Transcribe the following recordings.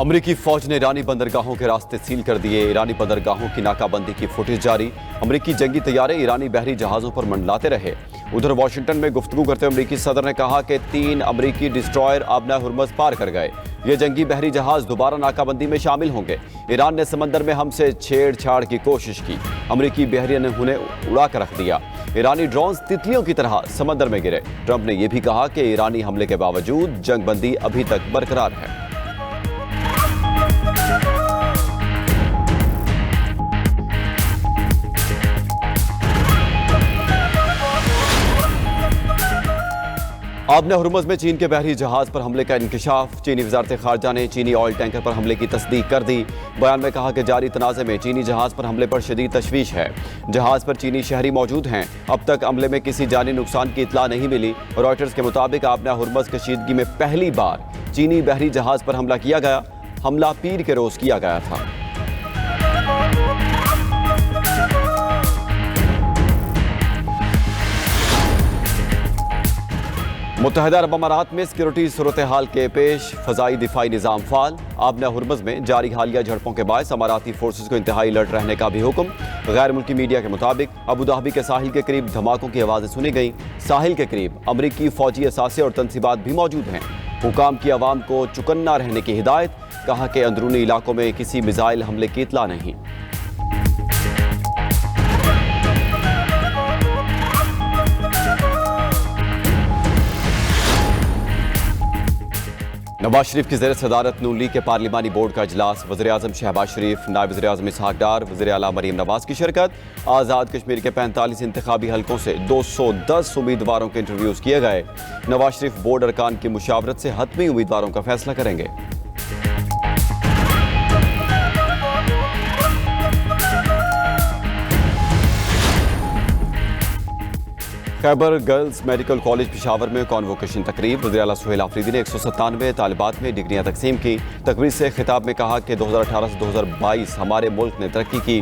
अमरीकी फौज ने ईरानी बंदरगाहों के रास्ते सील कर दिए। ईरानी बंदरगाहों की नाकाबंदी की फुटेज जारी। अमरीकी जंगी तैयारे ईरानी बहरी जहाजों पर मंडलाते रहे। उधर वाशिंगटन में गुफ्तगू करते हुए अमरीकी सदर ने कहा कि 3 अमरीकी डिस्ट्रॉयर आबना हुर्मज पार कर गए। ये जंगी बहरी जहाज दोबारा नाकाबंदी में शामिल होंगे। ईरान ने समंदर में हमसे छेड़छाड़ की कोशिश की। अमरीकी बहरिया ने उन्हें उड़ा कर रख दिया। ईरानी ड्रोन तितलियों की तरह समंदर में गिरे। ट्रंप ने यह भी कहा कि ईरानी हमले के बावजूद जंगबंदी अभी तक बरकरार है। आबना हुर्मज में चीन के बहरी जहाज पर हमले का इंकशाफ। चीनी वजारत खारजा ने चीनी ऑयल टैंकर पर हमले की तस्दीक कर दी। बयान में कहा कि जारी तनाज़े में चीनी जहाज पर हमले पर शदीद तशवीश है। जहाज पर चीनी शहरी मौजूद हैं। अब तक हमले में किसी जानी नुकसान की इतला नहीं मिली। रॉयटर्स के मुताबिक आबना हुर्मज कशीदगी में पहली बार चीनी बहरी जहाज पर हमला किया गया। हमला पीर के रोज किया गया था। मुत्तहिदा अरब अमारात में सिक्योरिटी सूरत हाल के पेश फ़ज़ाई दिफाई निज़ाम फ़ाल। आबना हुर्मज में जारी हालिया झड़पों के बायस अमाराती फोर्सेज को इंतहाई अलर्ट रहने का भी हुक्म। गैर मुल्की मीडिया के मुताबिक अबू धाबी के साहिल के करीब धमाकों की आवाज़ें सुनी गईं। साहिल के करीब अमरीकी फ़ौजी असासे और तनसीबात भी मौजूद हैं। हुकाम की आवाम को चुकन्ना रहने की हिदायत। कहा कि अंदरूनी इलाकों में किसी मिसाइल हमले की इतला नहीं। नवाज शरीफ की ज़ेर सदारत नून लीग के पार्लिमानी बोर्ड का इजलास। वज़ीर-ए-आज़म शहबाज शरीफ, नायब वज़ीर-ए-आज़म इसहाक डार, वज़ीर आला मरीम नवाज की शिरकत। आज़ाद कश्मीर के 45 इंतखाबी हलकों से 210 उम्मीदवारों के इंटरव्यूज़ किए गए। नवाज शरीफ बोर्ड अरकान की मुशावरत से हतमी उम्मीदवारों का फैसला करेंगे। Khyber girls medical college Peshawar में कॉन्वोकेशन तकरीब। वज़ीर आला सुहेल आफरीदी ने 197 तालिबात में डिग्रियां तकसीम की। तकरीब से खिताब में कहा कि 2018 से 2022 हमारे मुल्क ने तरक्की की।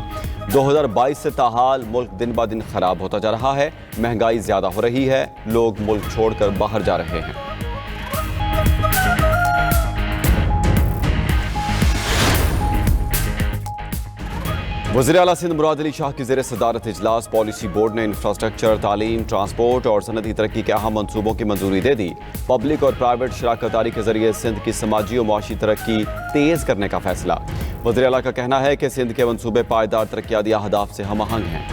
2022 से ताहाल मुल्क दिन ब दिन खराब होता जा रहा है। महंगाई ज़्यादा हो रही है। लोग मुल्क छोड़कर बाहर जा रहे हैं। वज़ीर आला सिंध मुराद अली शाह की ज़ेर सदारत इजलास। पॉलिसी बोर्ड ने इंफ्रास्ट्रक्चर, तालीम, ट्रांसपोर्ट और सनदी तरक्की के अहम मनसूबों की मंजूरी दे दी। पब्लिक और प्राइवेट शराकतदारी के जरिए सिंध की समाजी और मुआशी तरक्की तेज़ करने का फैसला। वज़ीर आला का कहना है कि सिंध के मनसूबे पायदार तरक्याती अहदाफ से हम आहंग हैं।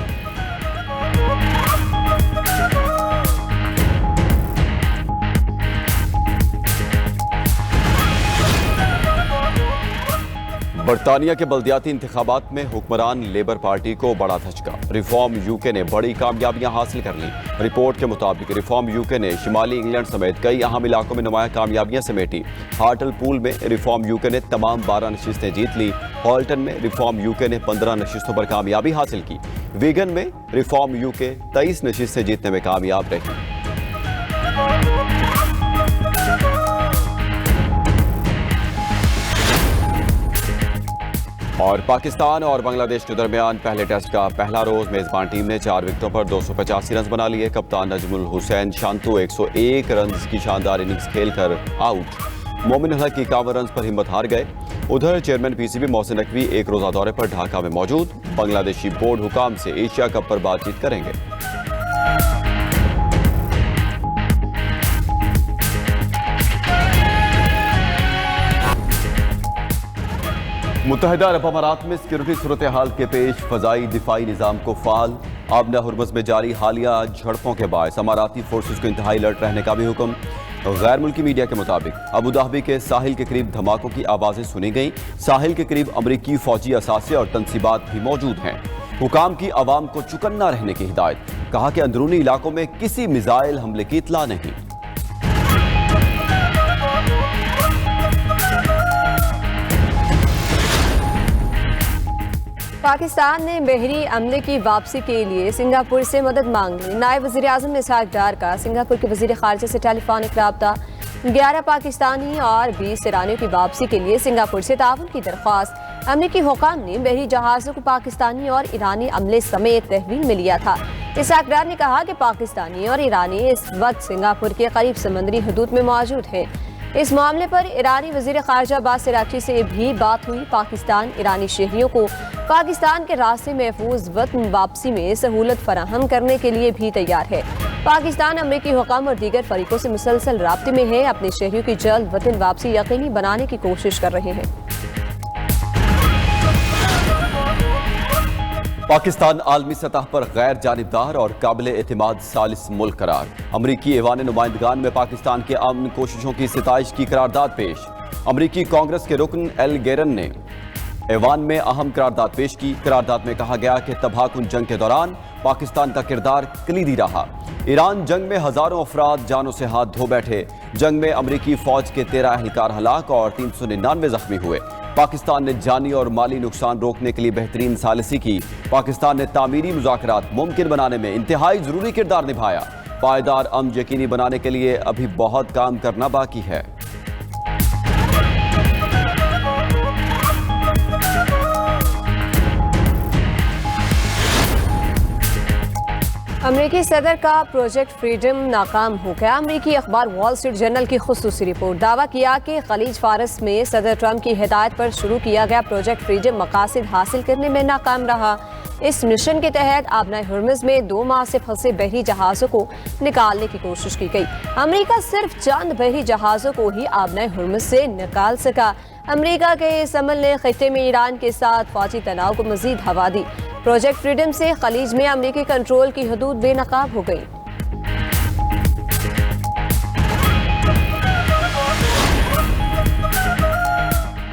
बरतानिया के बल्दियाती इंतखाबात में हुक्मरान लेबर पार्टी को बड़ा धचका। रिफॉर्म यूके ने बड़ी कामयाबियां हासिल कर ली। रिपोर्ट के मुताबिक रिफॉर्म यूके ने शिमाली इंग्लैंड समेत कई अहम इलाकों में नुमाया कामयाबियां समेटी। हार्टलपूल में रिफॉर्म यूके ने तमाम 12 नशिस्तें जीत ली। हॉल्टन में रिफॉर्म यूके ने 15 नशिस्तों पर कामयाबी हासिल की। वीगन में रिफॉर्म यूके 23 नशिस्तें जीतने में कामयाब रही। और पाकिस्तान और बांग्लादेश के दरमियान पहले टेस्ट का पहला रोज मेजबान टीम ने 4 विकेटों पर 285 रन बना लिए। कप्तान नजमुल हुसैन शांतु 101 रन की शानदार इनिंग्स खेलकर आउट। मोमिन हक 51 रन पर हिम्मत हार गए। उधर चेयरमैन पीसीबी मोहसिन नकवी एक रोजा दौरे पर ढाका में मौजूद। बांग्लादेशी बोर्ड हुकाम से एशिया कप पर बातचीत करेंगे। मुत्तहिदा अरब अमारात में सिक्योरिटी सूरत हाल के पेश फ़ज़ाई दिफाई निज़ाम को फ़ाल। आबना हुर्मज में जारी हालिया झड़पों के बायस अमाराती फोर्सेज को इंतहाई अलर्ट रहने का भी हुक्म। गैर मुल्की मीडिया के मुताबिक अबू धाबी के साहिल के करीब धमाकों की आवाज़ें सुनी गईं। साहिल के करीब अमरीकी फ़ौजी असासे और तनसीबात भी मौजूद हैं। हुकाम की आवाम को चुकन्ना रहने की हिदायत। कहा कि अंदरूनी इलाकों में किसी मिसाइल हमले की इतला नहीं। पाकिस्तान ने बहरी अमले की वापसी के लिए सिंगापुर से मदद मांग ली। नायब वज़ीर-ए-आज़म इसहाक डार का सिंगापुर के वज़ीर ख़ारिजा से टेलीफोनिक राब्ता। 11 पाकिस्तानी और 20 ईरानियों की वापसी के लिए सिंगापुर से ताउन की दरख्वास्त। अमरीकी हुकाम ने बहरी जहाज़ों को पाकिस्तानी और ईरानी अमले समेत तहवील में लिया था। इसहाक डार ने कहा कि पाकिस्तानी और ईरानी इस वक्त सिंगापुर के करीब समंदरी हदूद में मौजूद है। इस मामले पर ईरानी वजीर खारजा अब्बास अराक्ची से भी बात हुई। पाकिस्तान ईरानी शहरियों को पाकिस्तान के रास्ते महफूज वतन वापसी में सहूलत फराहम करने के लिए भी तैयार है। पाकिस्तान अमरीकी हुकाम और दीगर फरीकों से मुसलसल राब्ते में है, अपने शहरियों की जल्द वतन वापसी यकीनी बनाने की कोशिश कर रहे हैं। पाकिस्तान आलमी सतह पर गैर जानिबदार और काबिल एतमाद सालिस मुल्क करार। अमरीकी ऐवान नुमाइंदगान में पाकिस्तान के अमन कोशिशों की सिताइश की करारदाद पेश। अमरीकी कांग्रेस के रुकन एल गेरन ने ऐवान में अहम करारदाद पेश की। करारदाद में कहा गया कि तबाहकुन जंग के दौरान पाकिस्तान का किरदार कलीदी रहा। ईरान जंग में हजारों अफराद जानों से हाथ धो बैठे। जंग में अमरीकी फौज के 13 एहलकार हलाक और 399 जख्मी हुए। पाकिस्तान ने जानी और माली नुकसान रोकने के लिए बेहतरीन सालिसी की। पाकिस्तान ने तामीरी मुज़ाकरात मुमकिन बनाने में इंतहाई जरूरी किरदार निभाया। पायदार अमन यकीनी बनाने के लिए अभी बहुत काम करना बाकी है। अमरीकी सदर का प्रोजेक्ट फ्रीडम नाकाम हो गया। अमरीकी अखबार वॉल स्ट्रीट जर्नल की खुसूसी रिपोर्ट दावा किया कि खलीज फारस में सदर ट्रंप की हिदायत पर शुरू किया गया प्रोजेक्ट फ्रीडम मकासद हासिल करने में नाकाम रहा। इस मिशन के तहत आबना हुर्मुज़ में 2 माह से फंसे बहरी जहाज़ों को निकालने की कोशिश की गई। अमरीका सिर्फ चंद बहरी जहाज़ों को ही आबना हुर्मुज़ से निकाल सका। अमरीका के इस अमल ने खित्ते में ईरान के साथ फौजी तनाव को मजीद हवा दी। प्रोजेक्ट फ्रीडम से खलीज में अमरीकी कंट्रोल की हदूद बेनकाब हो गई।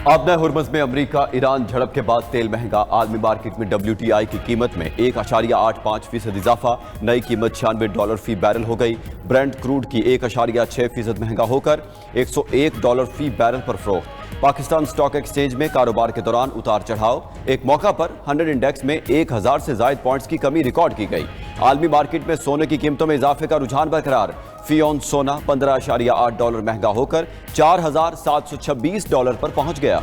आबना हुर्मुज़ में अमरीका ईरान झड़प के बाद तेल महंगा। आलमी मार्केट में WTI की कीमत में 1.85% इजाफा। नई कीमत $96 फी बैरल हो गई। ब्रेंट क्रूड की 1.6% महंगा होकर $101 फी बैरल पर फरोख्त। पाकिस्तान स्टॉक एक्सचेंज में कारोबार के दौरान उतार चढ़ाव। एक मौका पर 100 इंडेक्स में 1000 से ज्यादा पॉइंट्स की कमी रिकॉर्ड की गई। आलमी मार्केट में सोने की कीमतों में इजाफे का रुझान बरकरार। फी औंस सोना $15.8 महंगा होकर $4726 पर पहुंच गया।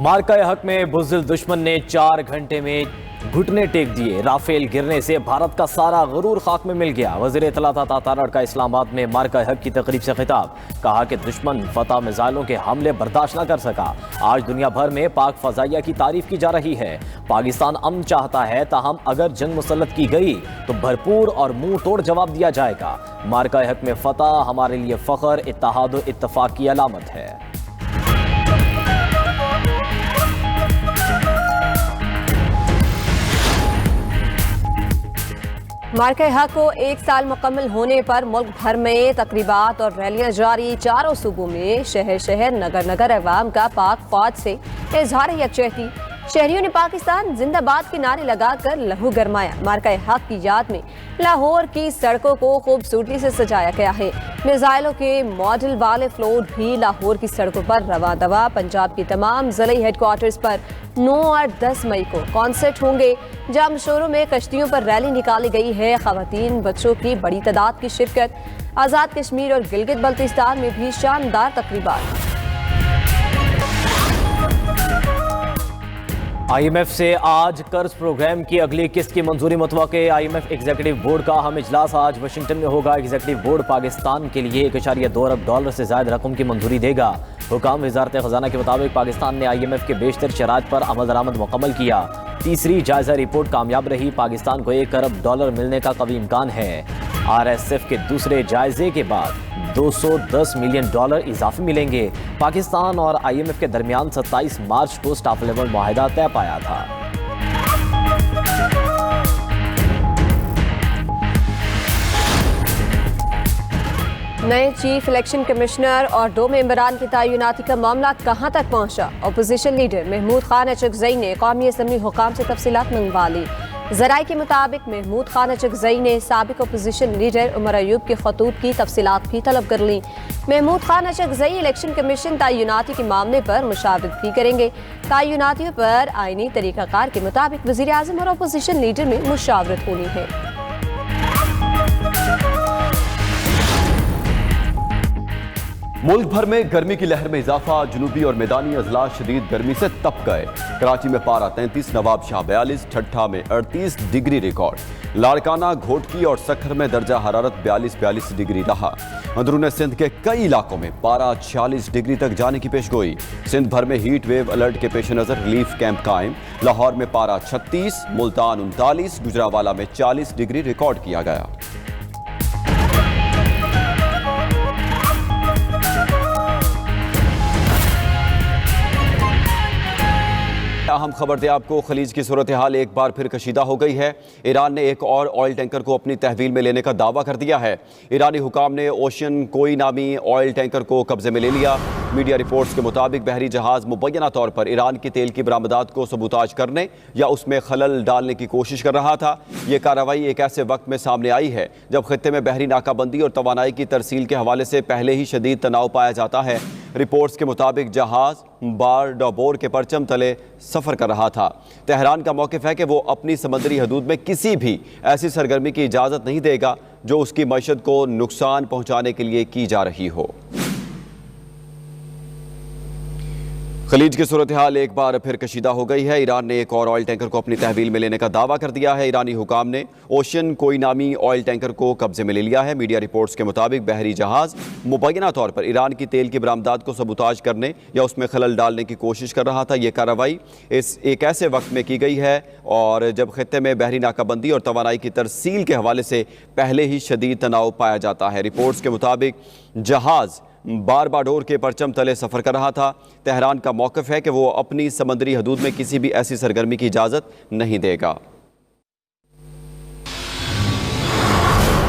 मार्का हक में बुज़दिल दुश्मन ने 4 घंटे में घुटने टेक दिए। राफेल गिरने से भारत का सारा गुरूर खाक में मिल गया। वज़ीर इत्तलात अता तारड़ का इस्लामाबाद में मार्का हक की तकरीब से खिताब। कहा कि दुश्मन फतह मिसाइलों के हमले बर्दाश्त न कर सका। आज दुनिया भर में पाक फजाइया की तारीफ की जा रही है। पाकिस्तान अमन चाहता है, ताहम अगर जंग मुसल्लत की गई तो भरपूर और मुंह तोड़ जवाब दिया जाएगा। मार्का हक में फतह हमारे लिए फ़ख्र, इत्तेहाद और इत्तफाक की अलामत है। मार्का हक को 1 साल मुकम्मल होने पर मुल्क भर में तकरीबात और रैलियां जारी। चारों सूबों में शहर शहर नगर नगर अवाम का पाक फौज से इजहार यकजहती। शहरियों ने पाकिस्तान जिंदाबाद के नारे लगाकर लहू गरमाया। मार्का हक की याद में लाहौर की सड़कों को खूबसूरती से सजाया गया है। मिसाइलों के मॉडल वाले फ्लोट भी लाहौर की सड़कों पर रवा दवा। पंजाब की तमाम ज़िले हेडक्वार्टर्स पर 9 और 10 मई को कॉन्सर्ट होंगे। जाम शोरों में कश्तियों पर रैली निकाली गई है। खवातीन बच्चों की बड़ी तादाद की शिरकत। आज़ाद कश्मीर और गिलगित बल्तिस्तान में भी शानदार तकरीबात। IMF से आज कर्ज प्रोग्राम की अगली किस्त की मंजूरी मुतवक्के। IMF एग्जीक्यूटिव बोर्ड का अहम इजलास आज वाशिंगटन में होगा। एग्जीक्यूटिव बोर्ड पाकिस्तान के लिए $1.2 अरब से ज्यादा रकम की मंजूरी देगा। हुकाम वजारत खजाना के मुताबिक पाकिस्तान ने IMF के बेशतर शराइत पर अमल दरामद मुकम्मल किया। तीसरी जायजा रिपोर्ट कामयाब रही। पाकिस्तान को $1 अरब मिलने का कवी इम्कान है। RSF के दूसरे जायजे के बाद $210 मिलियन इजाफे मिलेंगे। पाकिस्तान और IMF के दरमियान 27 मार्च को स्टाफ लेवल मुआहिदा तय पाया था। नए चीफ इलेक्शन कमिश्नर और 2 मेंबरान की तैनाती का मामला कहां तक पहुंचा? अपोजिशन लीडर महमूद खान अचकजई ने कौमी असम्बली हुकाम से तफसीलात मंगवा ली। ज़राए के मुताबिक महमूद खान अचकजई ने साबिक अपोजिशन लीडर उमर अयूब के खतूत की तफसीलात भी तलब कर ली। महमूद खान अचकजई इलेक्शन कमीशन तैनाती के मामले पर मुशावरत भी करेंगे। तैनातियों पर आईनी तरीक़ाकार के मुताबिक वज़ीर आज़म और अपोजिशन लीडर में मुशावरत होनी है। मुल्क भर में गर्मी की लहर में इजाफा, जुनूबी और मैदानी अजला शदीद गर्मी से तप गए। कराची में पारा 33, नवाबशाह 42, ठट्ठा में 38 डिग्री रिकॉर्ड। लाड़काना, घोटकी और सखर में दर्जा हरारत 42 डिग्री रहा। अंदरून सिंध के कई इलाकों में पारा 46 डिग्री तक जाने की पेशगोई। सिंध भर में हीट वेव अलर्ट के पेश नजर रिलीफ कैंप कायम। लाहौर में पारा 36, मुल्तान 39, गुजरावाला में 40 डिग्री रिकॉर्ड किया गया। अहम खबर दे आपको, खलीज की सूरत हाल एक बार फिर कशीदा हो गई है। ईरान ने एक और ऑयल टैंकर को अपनी तहवील में लेने का दावा कर दिया है। ईरानी हुकाम ने ओशन कोई नामी ऑयल टैंकर को कब्जे में ले लिया। मीडिया रिपोर्ट्स के मुताबिक बहरी जहाज मुबैना तौर पर ईरान की तेल की बरामदात को सबूताज करने या उसमें खलल डालने की कोशिश कर रहा था। ये कार्रवाई एक ऐसे वक्त में सामने आई है जब खित्ते में बहरी नाकाबंदी और तवानाई की तरसील के हवाले से पहले ही शदीद तनाव पाया जाता है। रिपोर्ट्स के मुताबिक जहाज बार डबोर के परचम तले सफ़र कर रहा था। तेहरान का मौक़िफ़ है कि वो अपनी समंदरी हदूद में किसी भी ऐसी सरगर्मी की इजाज़त नहीं देगा जो उसकी मईशत को नुकसान पहुँचाने के लिए की जा रही हो। खलीज की सूरत हाल एक बार फिर कशीदा हो गई है। ईरान ने एक और ऑयल टैंकर को अपनी तहवील में लेने का दावा कर दिया है। ईरानी हुकाम ने ओशन कोई नामी ऑयल टैंकर को कब्जे में ले लिया है। मीडिया रिपोर्ट्स के मुताबिक बहरी जहाज मुबैना तौर पर ईरान की तेल की बरामदात को सबूताज करने या उसमें खलल डालने की कोशिश कर रहा था। ये कार्रवाई एक ऐसे वक्त में की गई है और जब खित्ते में बहरी नाकाबंदी और तवानाई की तरसील के हवाले से पहले ही शदीद तनाव पाया जाता है। रिपोर्ट्स के मुताबिक जहाज बारबाडोर के परचम तले सफ़र कर रहा था। तेहरान का मौक़िफ़ है कि वो अपनी समंदरी हदूद में किसी भी ऐसी सरगर्मी की इजाज़त नहीं देगा।